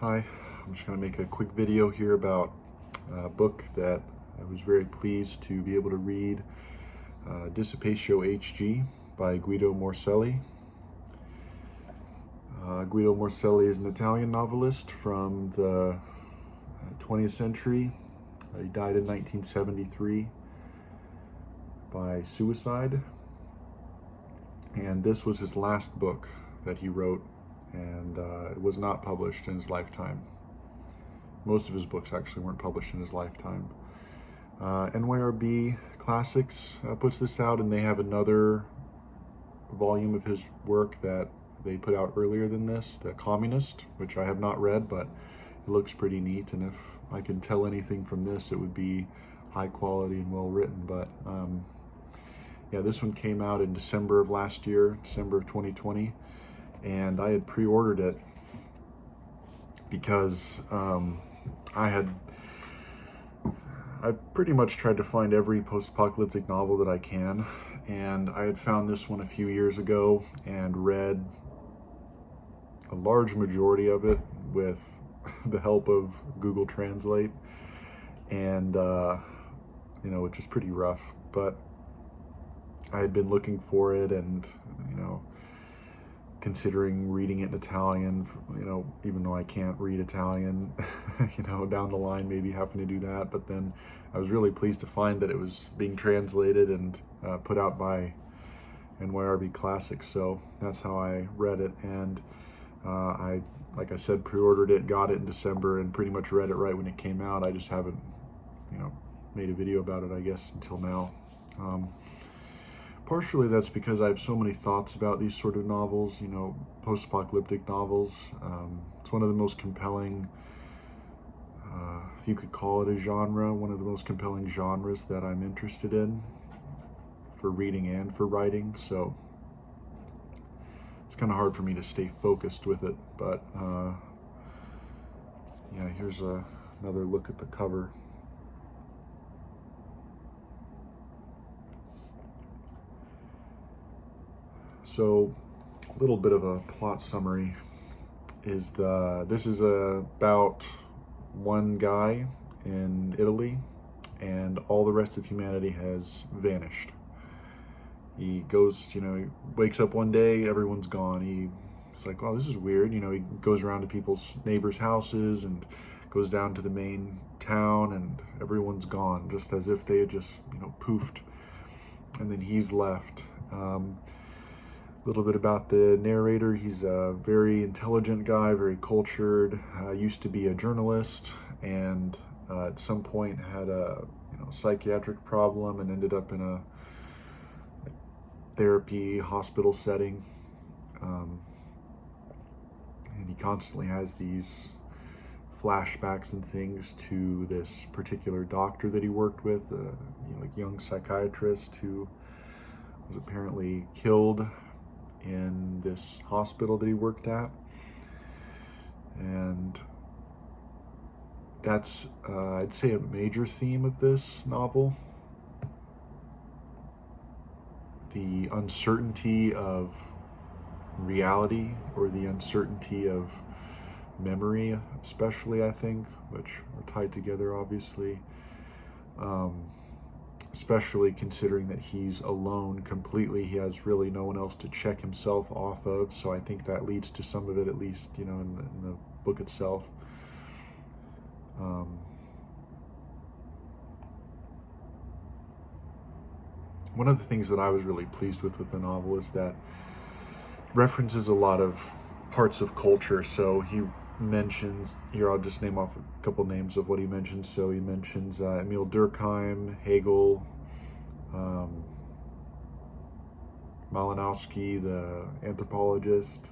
Hi, I'm just going to make a quick video here about a book that I was very pleased to be able to read, Dissipatio H.G. by Guido Morselli. Guido Morselli is an Italian novelist from the 20th century. He died in 1973 by suicide, and this was his last book that he wrote, and it was not published in his lifetime. Most of his books actually weren't published in his lifetime. NYRB Classics puts this out, and they have another volume of his work that they put out earlier than this, The Communist, which I have not read, but it looks pretty neat, and if I can tell anything from this, it would be high quality and well written. But yeah, this one came out in December of last year, December of 2020, and I had pre-ordered it because I've pretty much tried to find every post-apocalyptic novel that I can, and I had found this one a few years ago and read a large majority of it with the help of Google Translate, and which is pretty rough, but I had been looking for it and considering reading it in Italian, even though I can't read Italian, down the line maybe having to do that. But then I was really pleased to find that it was being translated and put out by NYRB Classics. So that's how I read it. And like I said, pre-ordered it, got it in December, and pretty much read it right when it came out. I just haven't, made a video about it, I guess, until now. Partially that's because I have so many thoughts about these sort of novels, post-apocalyptic novels. It's one of the most compelling, if you could call it a genre, one of the most compelling genres that I'm interested in for reading and for writing. So it's kind of hard for me to stay focused with it. But yeah, here's another look at the cover. So, a little bit of a plot summary is this is about one guy in Italy, and all the rest of humanity has vanished. He goes, he wakes up one day, everyone's gone. He's like, "Oh, this is weird." He goes around to people's neighbors' houses and goes down to the main town, and everyone's gone, just as if they had just, poofed. And then he's left. A little bit about the narrator. He's a very intelligent guy, very cultured, used to be a journalist, and at some point had a psychiatric problem and ended up in a therapy hospital setting. And he constantly has these flashbacks and things to this particular doctor that he worked with, a young psychiatrist who was apparently killed in this hospital that he worked at. And that's, I'd say, a major theme of this novel. The uncertainty of reality, or the uncertainty of memory, especially, I think, which are tied together, obviously. Especially considering that he's alone completely. He has really no one else to check himself off of, so I think that leads to some of it, at least, in the book itself. One of the things that I was really pleased with the novel is that it references a lot of parts of culture. So he mentions, here I'll just name off a couple names of what he mentions. So he mentions Emil Durkheim, Hegel, Malinowski, the anthropologist.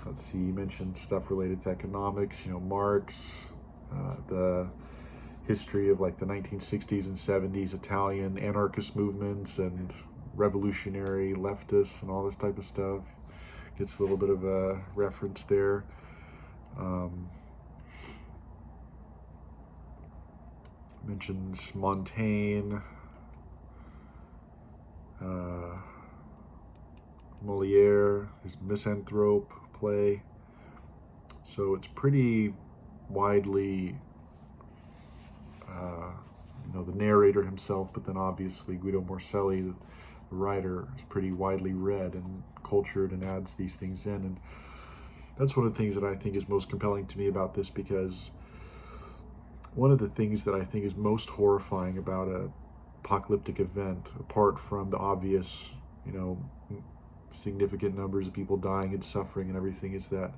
Let's see, he mentioned stuff related to economics, Marx, the history of like the 1960s and 70s Italian anarchist movements and revolutionary leftists and all this type of stuff. Gets a little bit of a reference there. Mentions Montaigne, Molière, his Misanthrope play. So it's pretty widely, the narrator himself, but then obviously Guido Morselli, the writer, is pretty widely read and cultured and adds these things in. And that's one of the things that I think is most compelling to me about this, because one of the things that I think is most horrifying about a apocalyptic event, apart from the obvious, significant numbers of people dying and suffering and everything, is that,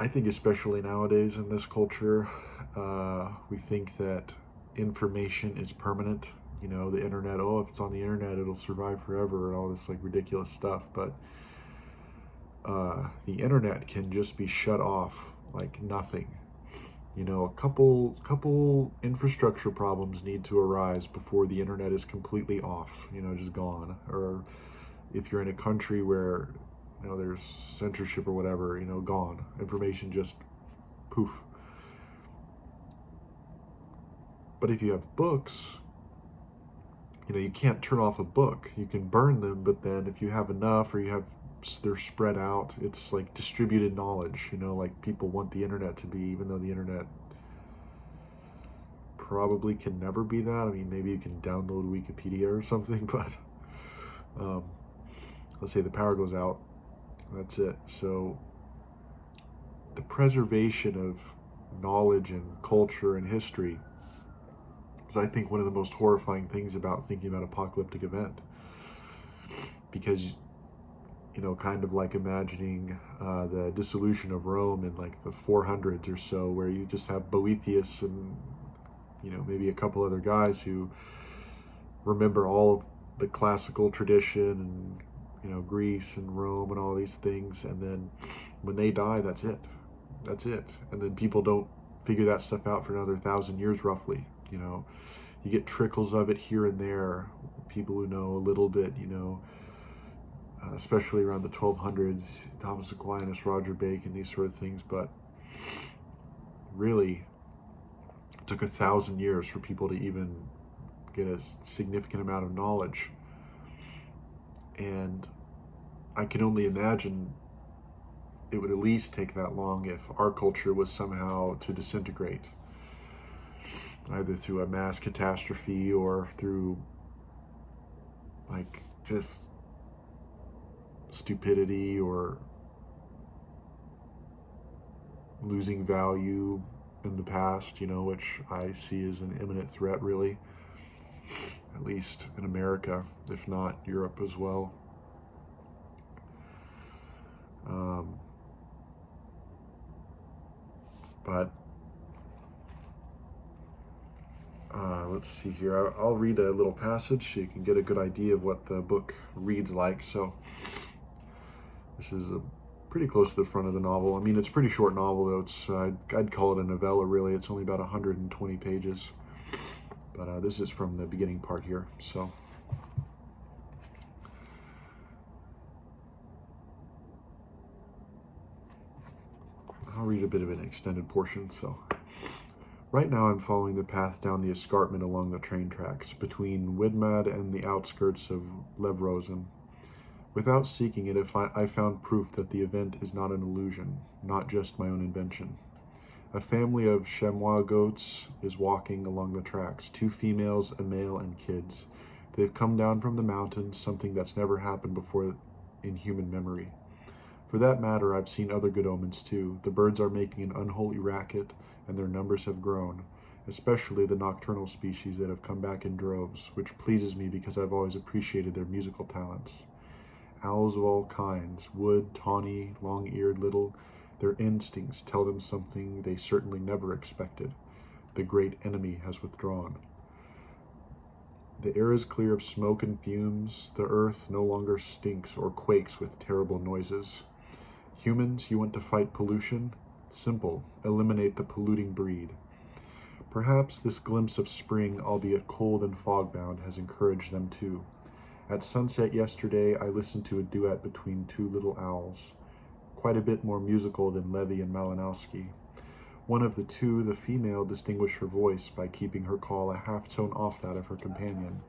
I think especially nowadays in this culture, we think that information is permanent. The internet, if it's on the internet, it'll survive forever, and all this like ridiculous stuff. But the internet can just be shut off like nothing. A couple infrastructure problems need to arise before the internet is completely off, just gone. Or if you're in a country where, there's censorship or whatever, gone. Information just poof. But if you have books, you can't turn off a book. You can burn them, but then if you have enough, or they're spread out, it's like distributed knowledge, like people want the internet to be, even though the internet probably can never be that. I mean, maybe you can download Wikipedia or something, but let's say the power goes out, that's it. So the preservation of knowledge and culture and history is, I think, one of the most horrifying things about thinking about apocalyptic event, because kind of like imagining the dissolution of Rome in like the 400s or so, where you just have Boethius and maybe a couple other guys who remember all of the classical tradition and Greece and Rome and all these things, and then when they die, that's it, and then people don't figure that stuff out for another 1,000 years roughly. You get trickles of it here and there, people who know a little bit, especially around the 1200s, Thomas Aquinas, Roger Bacon, these sort of things. But really, it took 1,000 years for people to even get a significant amount of knowledge. And I can only imagine it would at least take that long if our culture was somehow to disintegrate, either through a mass catastrophe or through like just stupidity or losing value in the past, which I see as an imminent threat, really, at least in America, if not Europe as well. But let's see here. I'll read a little passage so you can get a good idea of what the book reads like. So this is pretty close to the front of the novel. I mean, it's a pretty short novel, though. It's I'd call it a novella, really. It's only about 120 pages. But this is from the beginning part here. So I'll read a bit of an extended portion. So right now I'm following the path down the escarpment along the train tracks between Widmad and the outskirts of Levrosen. Without seeking it, I found proof that the event is not an illusion, not just my own invention. A family of chamois goats is walking along the tracks, 2 females, a male, and kids. They've come down from the mountains, something that's never happened before in human memory. For that matter, I've seen other good omens too. The birds are making an unholy racket, and their numbers have grown, especially the nocturnal species that have come back in droves, which pleases me because I've always appreciated their musical talents. Owls of all kinds, wood, tawny, long-eared, little, their instincts tell them something they certainly never expected. The great enemy has withdrawn. The air is clear of smoke and fumes. The earth no longer stinks or quakes with terrible noises. Humans, you want to fight pollution? Simple, eliminate the polluting breed. Perhaps this glimpse of spring, albeit cold and fog-bound, has encouraged them too. At sunset yesterday, I listened to a duet between 2 little owls, quite a bit more musical than Levy and Malinowski. One of the 2, the female, distinguished her voice by keeping her call a half-tone off that of her companion,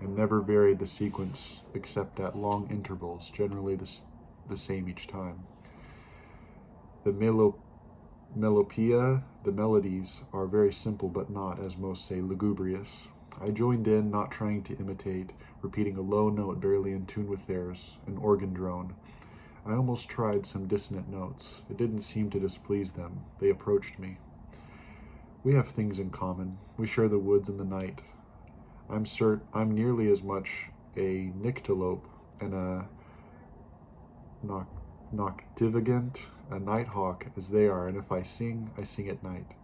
and never varied the sequence except at long intervals, generally the same each time. The melopea, the melodies, are very simple but not, as most say, lugubrious. I joined in, not trying to imitate, repeating a low note barely in tune with theirs, an organ drone. I almost tried some dissonant notes. It didn't seem to displease them. They approached me. We have things in common. We share the woods and the night. I'm nearly as much a nyctalope and a noctivagant, a nighthawk, as they are, and if I sing at night.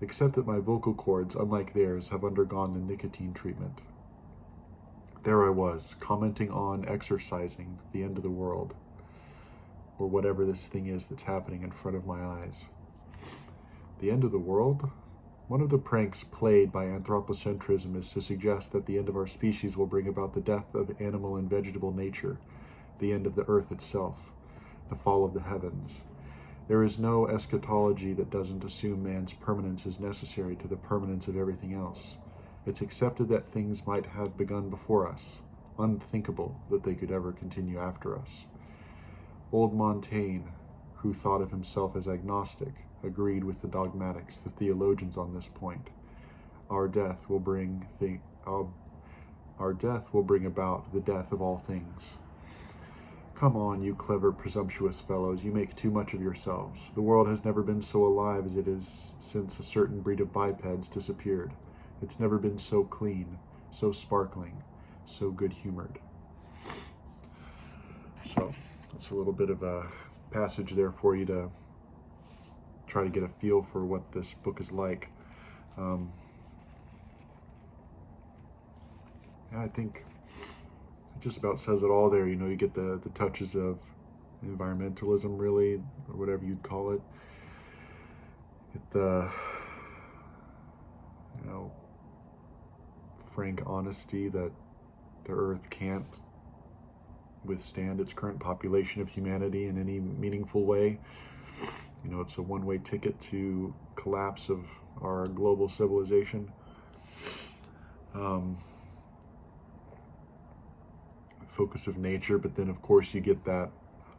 Except that my vocal cords, unlike theirs, have undergone the nicotine treatment. There I was, commenting on exercising, the end of the world, or whatever this thing is that's happening in front of my eyes. The end of the world? One of the pranks played by anthropocentrism is to suggest that the end of our species will bring about the death of animal and vegetable nature, the end of the earth itself, the fall of the heavens. There is no eschatology that doesn't assume man's permanence is necessary to the permanence of everything else. It's accepted that things might have begun before us, unthinkable that they could ever continue after us. Old Montaigne, who thought of himself as agnostic, agreed with the dogmatics, the theologians on this point. Our death will bring about the death of all things. Come on, you clever, presumptuous fellows, you make too much of yourselves. The world has never been so alive as it is since a certain breed of bipeds disappeared. It's never been so clean, so sparkling, so good-humored. So, that's a little bit of a passage there for you to try to get a feel for what this book is like. Yeah, I think it just about says it all there. You know, you get the touches of environmentalism, really, or whatever you'd call it. Get the, you know, frank honesty that the earth can't withstand its current population of humanity in any meaningful way. You know, it's a one-way ticket to collapse of our global civilization. Focus of nature, but then of course you get that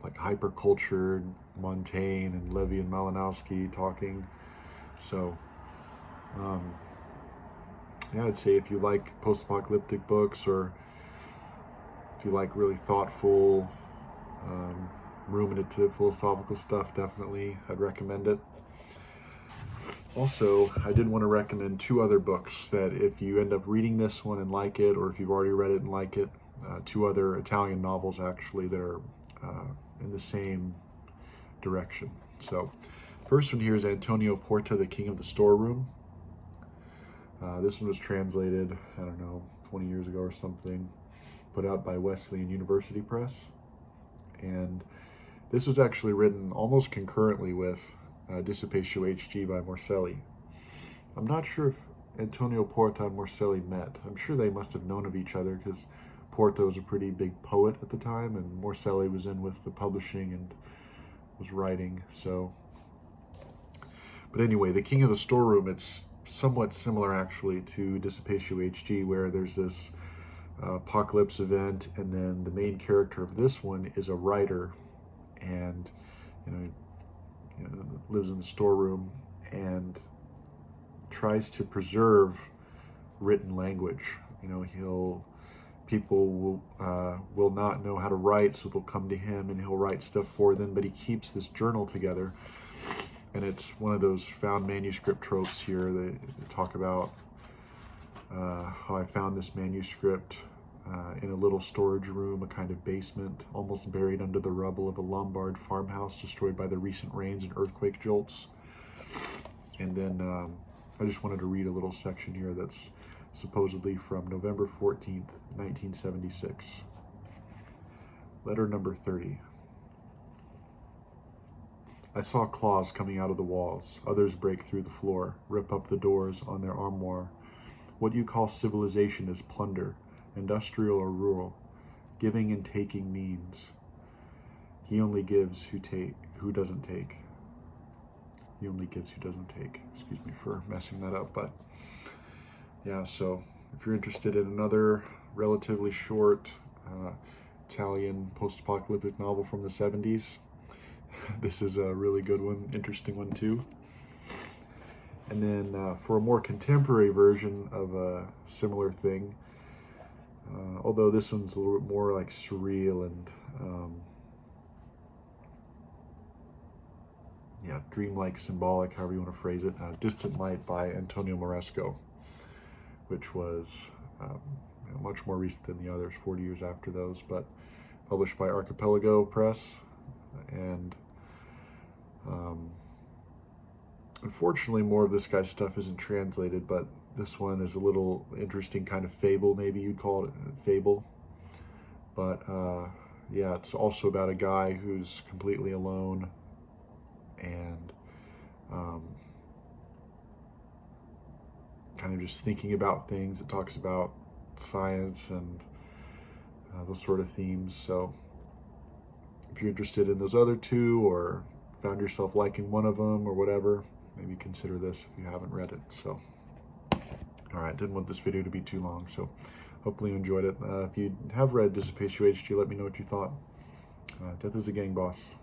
like hyper-cultured Montaigne and Levy and Malinowski talking. So yeah, I'd say if you like post-apocalyptic books, or if you like really thoughtful, ruminative, philosophical stuff, definitely I'd recommend it. Also, I did want to recommend two other books that if you end up reading this one and like it, or if you've already read it and like it, two other Italian novels actually that are in the same direction. So, first one here is Antonio Porta, The King of the Storeroom. This one was translated, I don't know, 20 years ago or something, put out by Wesleyan University Press. And this was actually written almost concurrently with Dissipatio H.G. by Morselli. I'm not sure if Antonio Porta and Morselli met. I'm sure they must have known of each other, because Porta was a pretty big poet at the time, and Morselli was in with the publishing and was writing. So, but anyway, The King of the Storeroom, it's somewhat similar actually to Dissipatio H.G., where there's this apocalypse event, and then the main character of this one is a writer, and you know, lives in the storeroom and tries to preserve written language. You know, people will not know how to write, so they'll come to him and he'll write stuff for them, but he keeps this journal together. And it's one of those found manuscript tropes here. They talk about how I found this manuscript in a little storage room, a kind of basement, almost buried under the rubble of a Lombard farmhouse destroyed by the recent rains and earthquake jolts. And then I just wanted to read a little section here that's supposedly from November 14th, 1976. Letter number 30. I saw claws coming out of the walls. Others break through the floor, rip up the doors on their armoire. What you call civilization is plunder, industrial or rural. Giving and taking means. He only gives who doesn't take. He only gives who doesn't take. Excuse me for messing that up, but yeah, so if you're interested in another relatively short Italian post-apocalyptic novel from the 70s, This is a really good one, interesting one too. And then for a more contemporary version of a similar thing, although this one's a little bit more like surreal and yeah, dreamlike, symbolic, however you want to phrase it. Distant Light by Antonio Moresco, which was much more recent than the others, 40 years after those, but published by Archipelago Press. And unfortunately, more of this guy's stuff isn't translated, but this one is a little interesting kind of fable, maybe you'd call it a fable. But yeah, it's also about a guy who's completely alone and kind of just thinking about things. It talks about science and those sort of themes. So if you're interested in those other two or found yourself liking one of them or whatever, maybe consider this if you haven't read it. So, all right, didn't want this video to be too long, so hopefully you enjoyed it. If you have read Dissipatio H.G, let me know what you thought. Death is a gang boss.